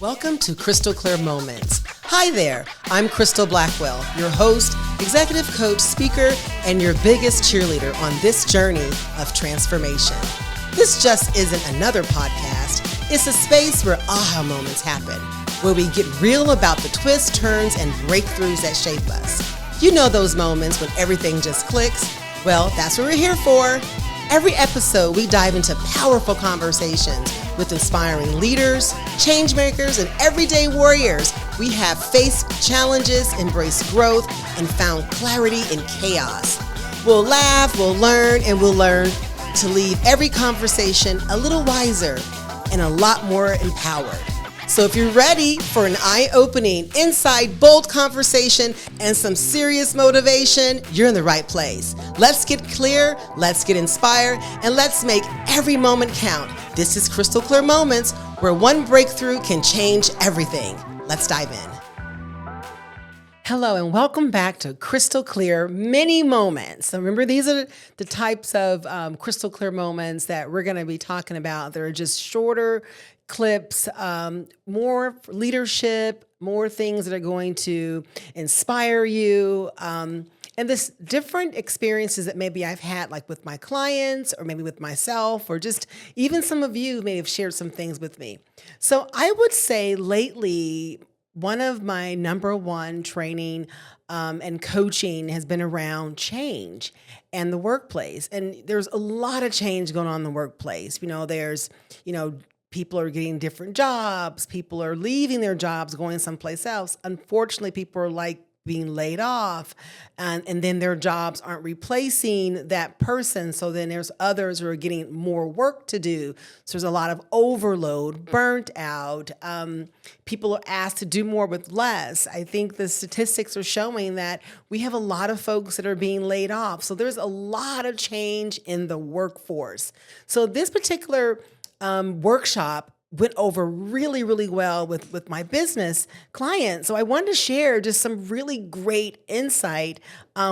Welcome to Crystal Clear Moments. Hi there, I'm Crystal Blackwell, your host, executive coach, speaker, and your biggest cheerleader on this journey of transformation. This just isn't another podcast. It's a space where aha moments happen, where we get real about the twists, turns, and breakthroughs that shape us. You know those moments when everything just clicks? Well, that's what we're here for. Every episode, we dive into powerful conversations with inspiring leaders, change makers, and everyday warriors. We have faced challenges, embraced growth, and found clarity in chaos. We'll laugh, we'll learn, and we'll learn to leave every conversation a little wiser and a lot more empowered. So if you're ready for an eye-opening, inside, bold conversation and some serious motivation, you're in the right place. Let's get clear, let's get inspired, and let's make every moment count. This is Crystal Clear Moments, where one breakthrough can change everything. Let's dive in. Hello, and welcome back to Crystal Clear Mini Moments. So remember, these are the types of crystal clear moments that we're going to be talking about. They're just shorter clips, more leadership, more things that are going to inspire you, and this different experiences that maybe I've had, like with my clients or maybe with myself, or just even some of you may have shared some things with me. So I would say lately, one of my number one training and coaching has been around change and the workplace. And there's a lot of change going on in the workplace. People are getting different jobs. People are leaving their jobs, going someplace else. Unfortunately, people are like being laid off, and then their jobs aren't replacing that person. So then there's others who are getting more work to do. So there's a lot of overload, burnt out. People are asked to do more with less. I think the statistics are showing that we have a lot of folks that are being laid off. So there's a lot of change in the workforce. So this particular workshop went over really, really well with my business clients. So I wanted to share just some really great insight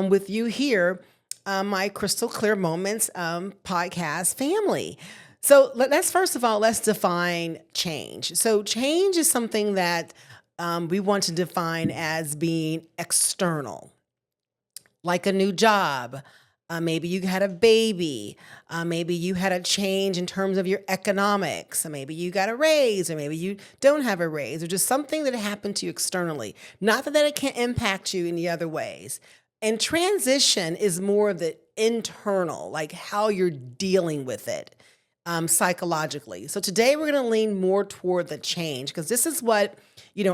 with you here, my Crystal Clear Moments podcast family. So let's define change. So change is something that we want to define as being external, like a new job. Maybe you had a baby. Maybe you had a change in terms of your economics. Maybe you got a raise, or maybe you don't have a raise, or just something that happened to you externally. Not that it can't impact you in the other ways. And transition is more of the internal, like how you're dealing with it psychologically. So today we're going to lean more toward the change, because this is what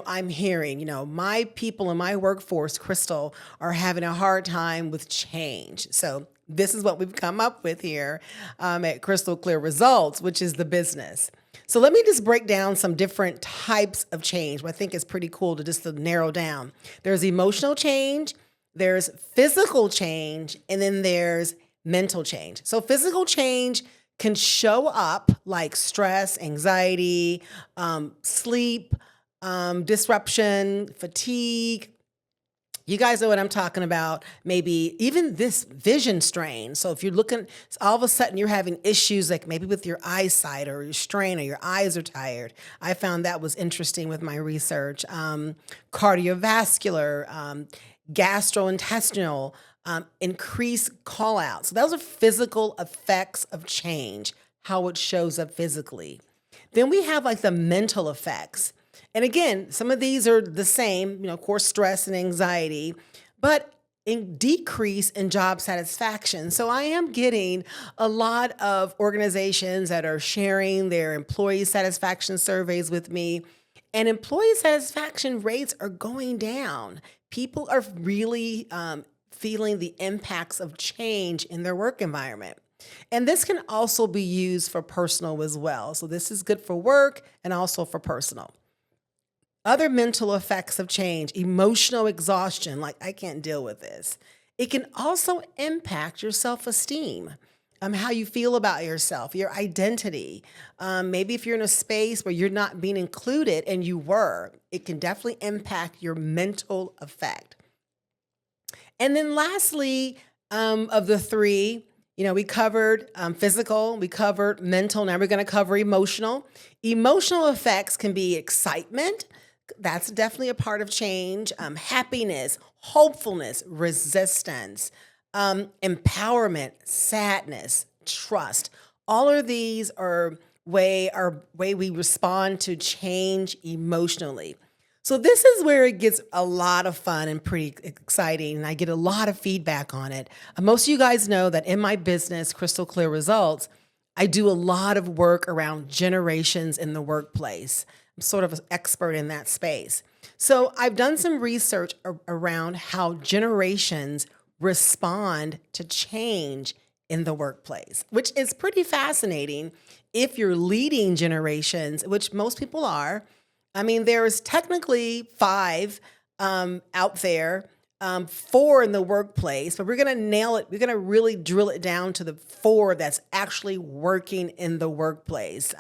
I'm hearing. My people in my workforce, Crystal, are having a hard time with change. So this is what we've come up with here at Crystal Clear Results, which is the business. So let me just break down some different types of change, what I think is pretty cool to narrow down. There's emotional change, there's physical change, and then there's mental change. So physical change can show up like stress, anxiety, sleep, disruption, fatigue. You guys know what I'm talking about. Maybe even this vision strain. So if you're looking, all of a sudden you're having issues like maybe with your eyesight or your strain, or your eyes are tired. I found that was interesting with my research. Cardiovascular, gastrointestinal, increased call out. So those are physical effects of change, how it shows up physically. Then we have like the mental effects. And again, some of these are the same, of course, stress and anxiety, but in decrease in job satisfaction. So I am getting a lot of organizations that are sharing their employee satisfaction surveys with me, and employee satisfaction rates are going down. People are really feeling the impacts of change in their work environment. And this can also be used for personal as well. So this is good for work and also for personal. Other mental effects of change, emotional exhaustion, like I can't deal with this. It can also impact your self-esteem, how you feel about yourself, your identity. Maybe if you're in a space where you're not being included and you were, it can definitely impact your mental effect. And then lastly, of the three, We covered physical, we covered mental, now we're going to cover emotional. Emotional effects can be excitement. That's definitely a part of change. Happiness, hopefulness, resistance, empowerment, sadness, trust. All of these are way we respond to change emotionally. So this is where it gets a lot of fun and pretty exciting, and I get a lot of feedback on it. Most of you guys know that in my business, Crystal Clear Results, I do a lot of work around generations in the workplace. I'm sort of an expert in that space. So I've done some research around how generations respond to change in the workplace, which is pretty fascinating if you're leading generations, which most people are. I mean, there's technically five out there, four in the workplace, but we're going to nail it. We're going to really drill it down to the four that's actually working in the workplace.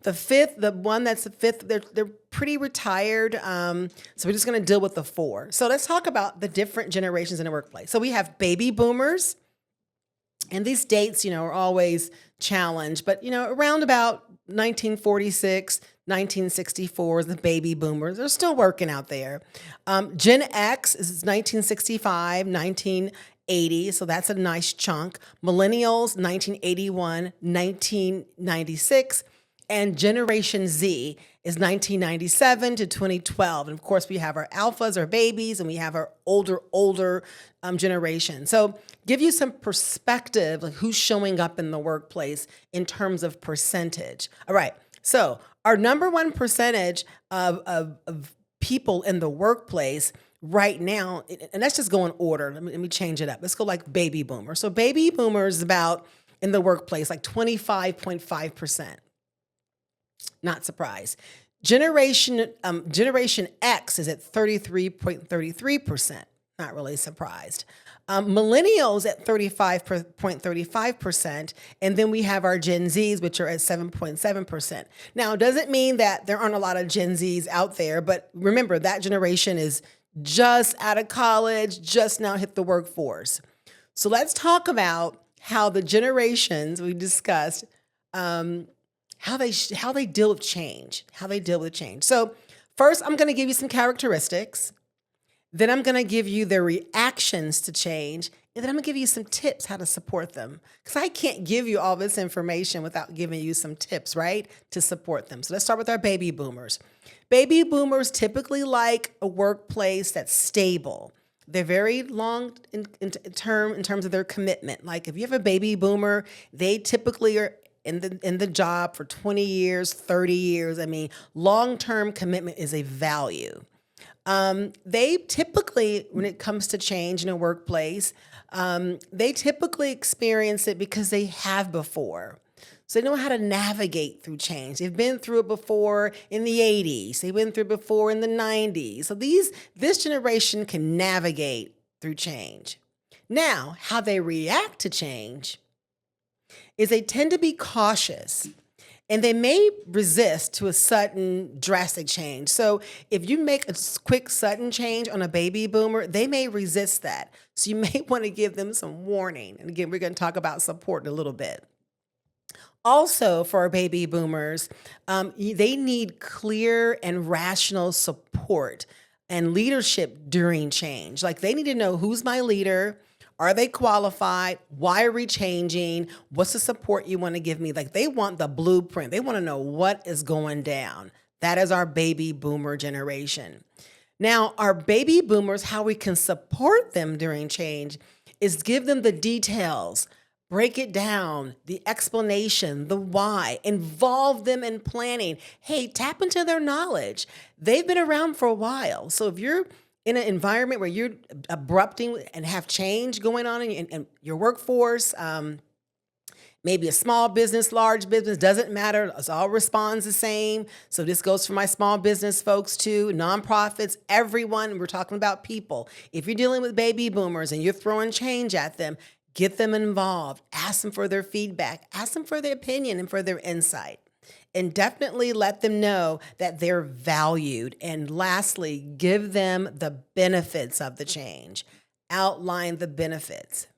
The fifth, the one that's the fifth, they're pretty retired. So we're just going to deal with the four. So let's talk about the different generations in the workplace. So we have baby boomers. And these dates, are always challenged, but, around about 1946, 1964 is the baby boomers. They're still working out there. Gen X is 1965, 1980, so that's a nice chunk. Millennials, 1981, 1996. And Generation Z is 1997 to 2012. And of course, we have our alphas, our babies, and we have our older generation. So give you some perspective of who's showing up in the workplace in terms of percentage. All right. So our number one percentage of people in the workplace right now, and let's just go in order. Let me change it up. Let's go like baby boomers. So baby boomers is about in the workplace, like 25.5%. Not surprised. Generation X is at 33.33%. Not really surprised. Millennials at 35.35%. And then we have our Gen Zs, which are at 7.7%. Now, it doesn't mean that there aren't a lot of Gen Zs out there, but remember that generation is just out of college, just now hit the workforce. So let's talk about how the generations we discussed, how they deal with change, So first, I'm going to give you some characteristics. Then I'm going to give you their reactions to change. And then I'm going to give you some tips how to support them. Because I can't give you all this information without giving you some tips, right, to support them. So let's start with our baby boomers. Baby boomers typically like a workplace that's stable. They're very long in terms of their commitment. Like if you have a baby boomer, they typically are in the job for 20 years, 30 years. I mean, long-term commitment is a value. They typically, when it comes to change in a workplace, they typically experience it because they have before. So they know how to navigate through change. They've been through it before in the 80s. They've been through it before in the 90s. So this generation can navigate through change. Now, how they react to change is they tend to be cautious. And they may resist to a sudden drastic change. So if you make a quick sudden change on a baby boomer, they may resist that. So you may want to give them some warning. And again, we're going to talk about support in a little bit. Also, for our baby boomers, they need clear and rational support and leadership during change. Like they need to know who's my leader. Are they qualified? Why are we changing? What's the support you want to give me? Like they want the blueprint. They want to know what is going down. That is our baby boomer generation. Now, our baby boomers, how we can support them during change is give them the details, break it down, the explanation, the why, involve them in planning. Hey, tap into their knowledge. They've been around for a while. So if you're in an environment where you're abrupting and have change going on in your workforce, maybe a small business, large business, doesn't matter. It all responds the same. So this goes for my small business folks too, nonprofits, everyone. We're talking about people. If you're dealing with baby boomers and you're throwing change at them, get them involved. Ask them for their feedback. Ask them for their opinion and for their insight. And definitely let them know that they're valued. And lastly, give them the benefits of the change. Outline the benefits.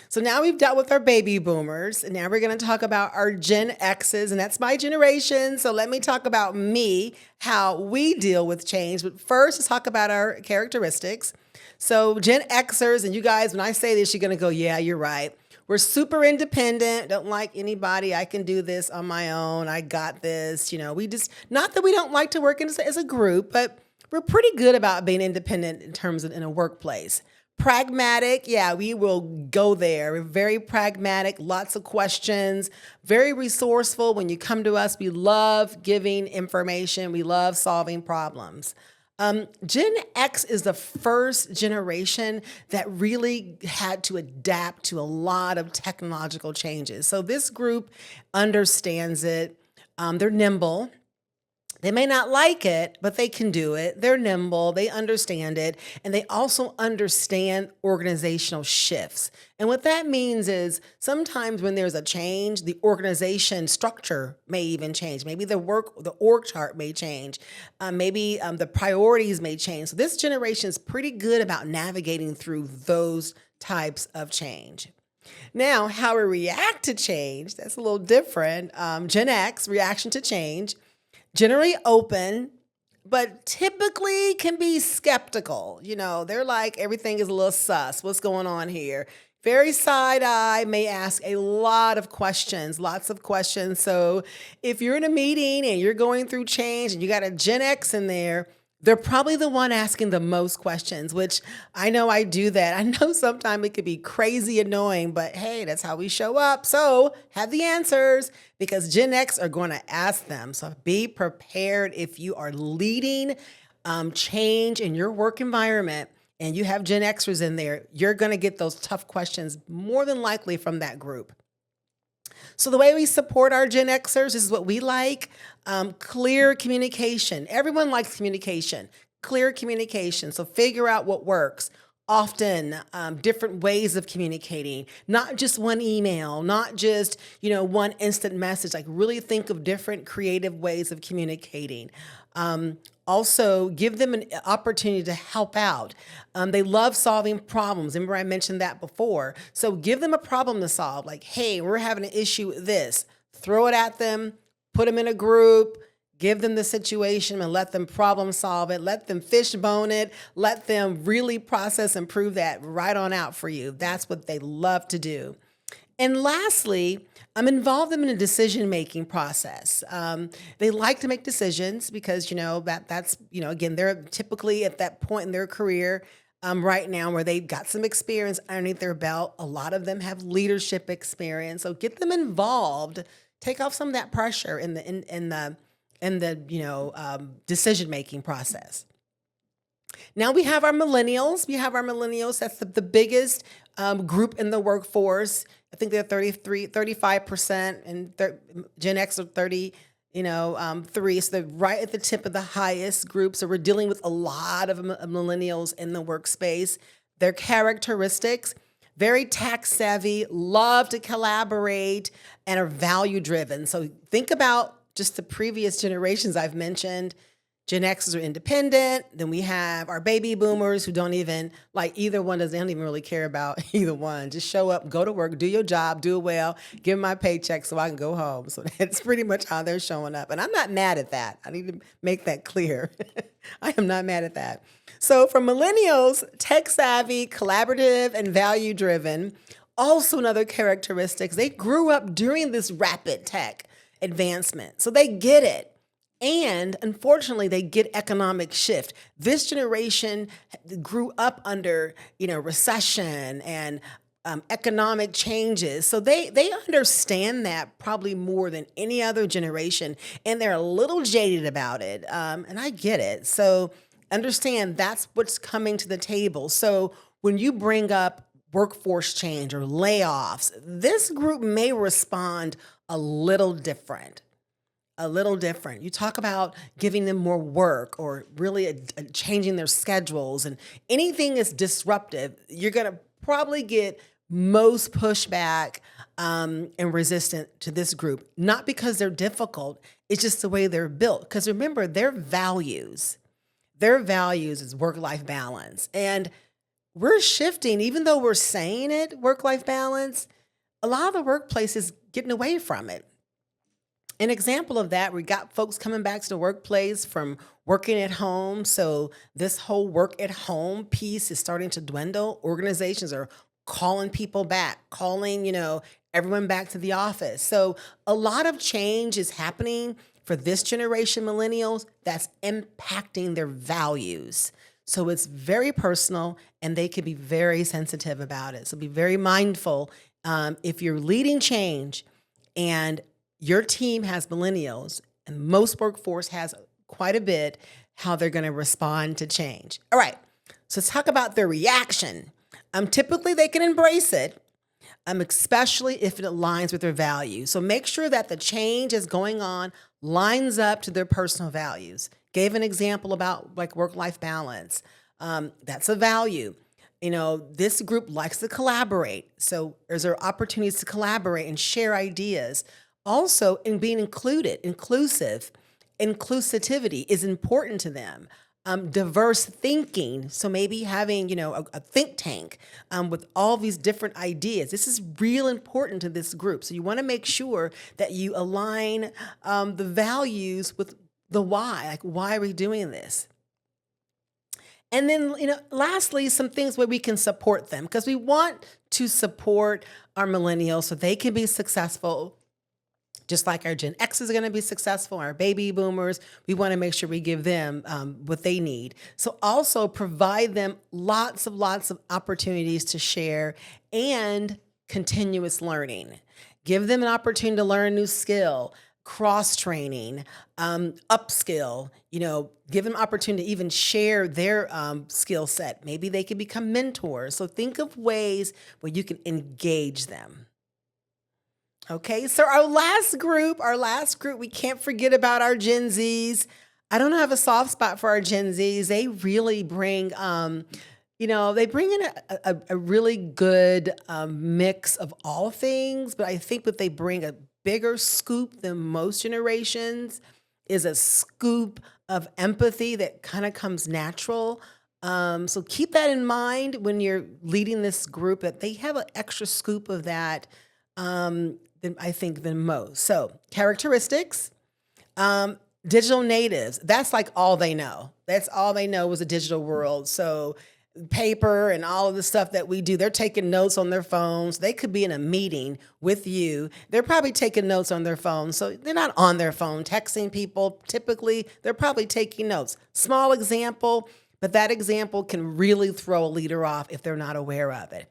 So now we've dealt with our baby boomers, and now we're going to talk about our Gen X's, and that's my generation. So let me talk about me, how we deal with change. But first, let's talk about our characteristics. So Gen Xers, and you guys, when I say this, you're going to go, yeah, you're right. We're super independent, don't like anybody. I can do this on my own. I got this. We just, not that we don't like to work as a group, but we're pretty good about being independent in terms of in a workplace. Pragmatic, yeah, we will go there. We're very pragmatic, lots of questions, very resourceful. When you come to us, we love giving information. We love solving problems. Gen X is the first generation that really had to adapt to a lot of technological changes. So this group understands it. They're nimble. They may not like it, but they can do it. They're nimble, they understand it, and they also understand organizational shifts. And what that means is sometimes when there's a change, the organization structure may even change. Maybe the org chart may change. Maybe the priorities may change. So this generation is pretty good about navigating through those types of change. Now, how we react to change, that's a little different. Gen X, reaction to change. Generally open, but typically can be skeptical. They're like, everything is a little sus. What's going on here? Very side eye, may ask a lot of questions, lots of questions. So if you're in a meeting and you're going through change and you got a Gen X in there, they're probably the one asking the most questions, which I know I do that. I know sometimes it could be crazy annoying, but hey, that's how we show up. So have the answers because Gen X are going to ask them. So be prepared if you are leading change in your work environment and you have Gen Xers in there, you're going to get those tough questions more than likely from that group. So the way we support our Gen Xers is what we like. Clear communication. Everyone likes communication. Clear communication. So figure out what works. Often different ways of communicating, not just one email, not just, one instant message, like really think of different creative ways of communicating. Also, give them an opportunity to help out. They love solving problems. Remember, I mentioned that before. So give them a problem to solve. Like, hey, we're having an issue with this. Throw it at them, put them in a group, give them the situation and let them problem solve it. Let them fishbone it. Let them really process and prove that right on out for you. That's what they love to do. And lastly, involve them in a decision-making process. They like to make decisions because, that's, again, they're typically at that point in their career right now where they've got some experience underneath their belt. A lot of them have leadership experience. So get them involved. Take off some of that pressure in the decision-making process. Now we have our millennials. That's the biggest group in the workforce. I think they're 35%, and Gen X are 3. So they're right at the tip of the highest group. So we're dealing with a lot of millennials in the workspace. Their characteristics, very tech savvy, love to collaborate, and are value driven. So think about just the previous generations I've mentioned. Gen Xers are independent. Then we have our baby boomers who don't even like either one. They don't even really care about either one. Just show up, go to work, do your job, do it well, give them my paycheck so I can go home. So that's pretty much how they're showing up. And I'm not mad at that. I need to make that clear. I am not mad at that. So for millennials, tech savvy, collaborative, and value driven. Also another characteristics, they grew up during this rapid tech advancement. So they get it. And unfortunately, they get economic shift. This generation grew up under, recession and economic changes. So they understand that probably more than any other generation. And they're a little jaded about it. And I get it. So understand that's what's coming to the table. So when you bring up workforce change or layoffs, this group may respond a little different. You talk about giving them more work or really changing their schedules, and anything that's disruptive, you're going to probably get most pushback and resistant to this group. Not because they're difficult, it's just the way they're built. Because remember, their values is work-life balance. And we're shifting, even though we're saying it, work-life balance, a lot of the workplace is getting away from it. An example of that, we got folks coming back to the workplace from working at home. So this whole work at home piece is starting to dwindle. Organizations are calling people back, calling, everyone back to the office. So a lot of change is happening for this generation, millennials, that's impacting their values. So it's very personal and they can be very sensitive about it. So be very mindful if you're leading change and your team has millennials, and most workforce has quite a bit, how they're going to respond to change. All right, so let's talk about their reaction. Typically, they can embrace it, especially if it aligns with their values. So make sure that the change is going on lines up to their personal values. Gave an example about like work-life balance. That's a value. This group likes to collaborate. So there's opportunities to collaborate and share ideas. Also, in being inclusive, inclusivity is important to them. Diverse thinking, so maybe having, a think tank with all these different ideas. This is real important to this group. So you want to make sure that you align the values with the why. Like, why are we doing this? And then, lastly, some things where we can support them because we want to support our millennials so they can be successful. Just like our Gen X is going to be successful, our baby boomers, we want to make sure we give them what they need. So also provide them lots of opportunities to share and continuous learning. Give them an opportunity to learn a new skill, cross-training, upskill, give them opportunity to even share their skill set. Maybe they can become mentors. So think of ways where you can engage them. Okay, so our last group, we can't forget about our Gen Zs. I don't have a soft spot for our Gen Zs. They really bring, they bring in a really good mix of all things, but I think that they bring a bigger scoop than most generations is a scoop of empathy that kind of comes natural. So keep that in mind when you're leading this group, that they have an extra scoop of that than most. So characteristics, digital natives, that's like all they know. That's all they know is a digital world. So paper and all of the stuff that we do, they're taking notes on their phones. They could be in a meeting with you. They're probably taking notes on their phone. So they're not on their phone texting people. Typically, they're probably taking notes. Small example, but that example can really throw a leader off if they're not aware of it.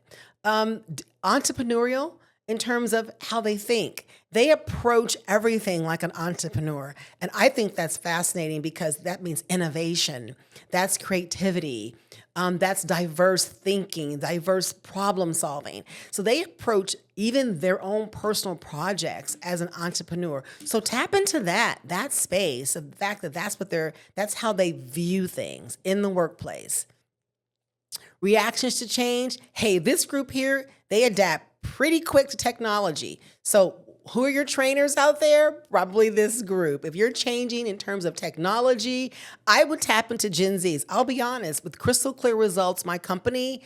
Entrepreneurial, in terms of how they think. They approach everything like an entrepreneur. And I think that's fascinating because that means innovation. That's creativity. That's diverse thinking, diverse problem solving. So they approach even their own personal projects as an entrepreneur. So tap into that space, the fact that that's how they view things in the workplace. Reactions to change. Hey, this group here, they adapt pretty quick to technology. So who are your trainers out there? Probably this group. If you're changing in terms of technology, I would tap into Gen Zs. I'll be honest, with Crystal Clear Results, my company,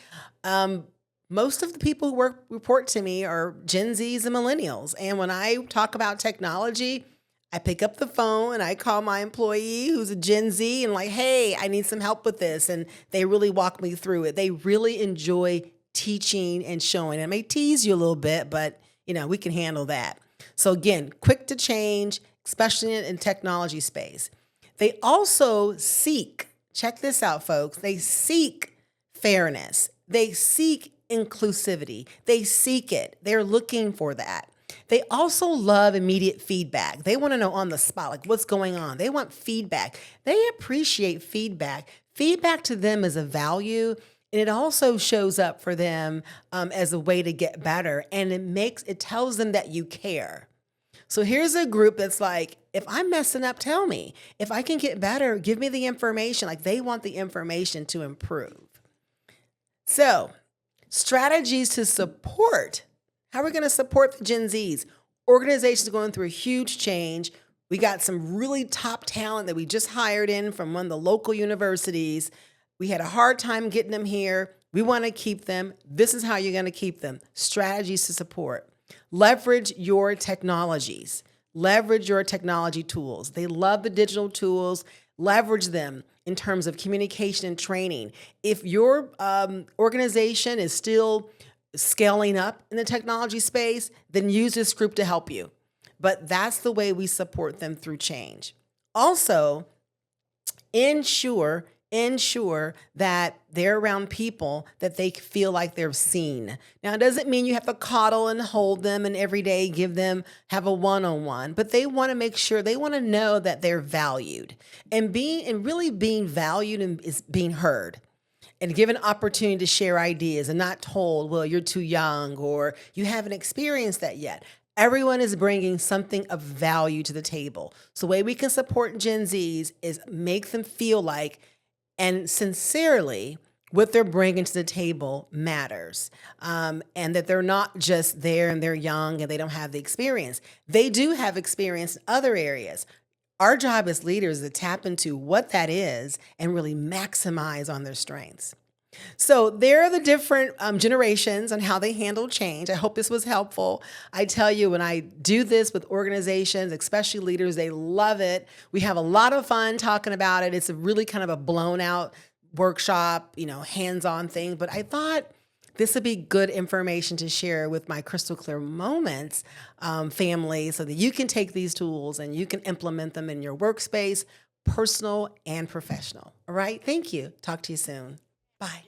most of the people who report to me are Gen Zs and millennials. And when I talk about technology, I pick up the phone and I call my employee who's a Gen Z and like, hey, I need some help with this. And they really walk me through it. They really enjoy teaching and showing. It may tease you a little bit, but we can handle that. So again, quick to change, especially in technology space. They also seek, check this out, folks, they seek fairness. They seek inclusivity. They seek it. They're looking for that. They also love immediate feedback. They want to know on the spot, like what's going on. They want feedback. They appreciate feedback. Feedback to them is a value. And it also shows up for them as a way to get better. And it tells them that you care. So here's a group that's like, if I'm messing up, tell me. If I can get better, give me the information. Like they want the information to improve. So strategies to support. How are we going to support the Gen Zs? Organizations going through a huge change. We got some really top talent that we just hired in from one of the local universities. We had a hard time getting them here. We want to keep them. This is how you're going to keep them. Strategies to support. Leverage your technologies. Leverage your technology tools. They love the digital tools. Leverage them in terms of communication and training. If your organization is still scaling up in the technology space, then use this group to help you. But that's the way we support them through change. Also, ensure that they're around people that they feel like they're seen. Now, it doesn't mean you have to coddle and hold them and every day have a one-on-one, but they want to make sure, they want to know that they're valued. And really being valued is being heard and given opportunity to share ideas and not told, well, you're too young or you haven't experienced that yet. Everyone is bringing something of value to the table. So the way we can support Gen Zs is make them feel like and sincerely what they're bringing to the table matters, and that they're not just there and they're young and they don't have the experience. They do have experience in other areas. Our job as leaders is to tap into what that is and really maximize on their strengths. So there are the different generations on how they handle change. I hope this was helpful. I tell you, when I do this with organizations, especially leaders, they love it. We have a lot of fun talking about it. It's a really kind of a blown out workshop, hands-on thing. But I thought this would be good information to share with my Crystal Clear Moments family so that you can take these tools and you can implement them in your workspace, personal and professional. All right. Thank you. Talk to you soon. Bye.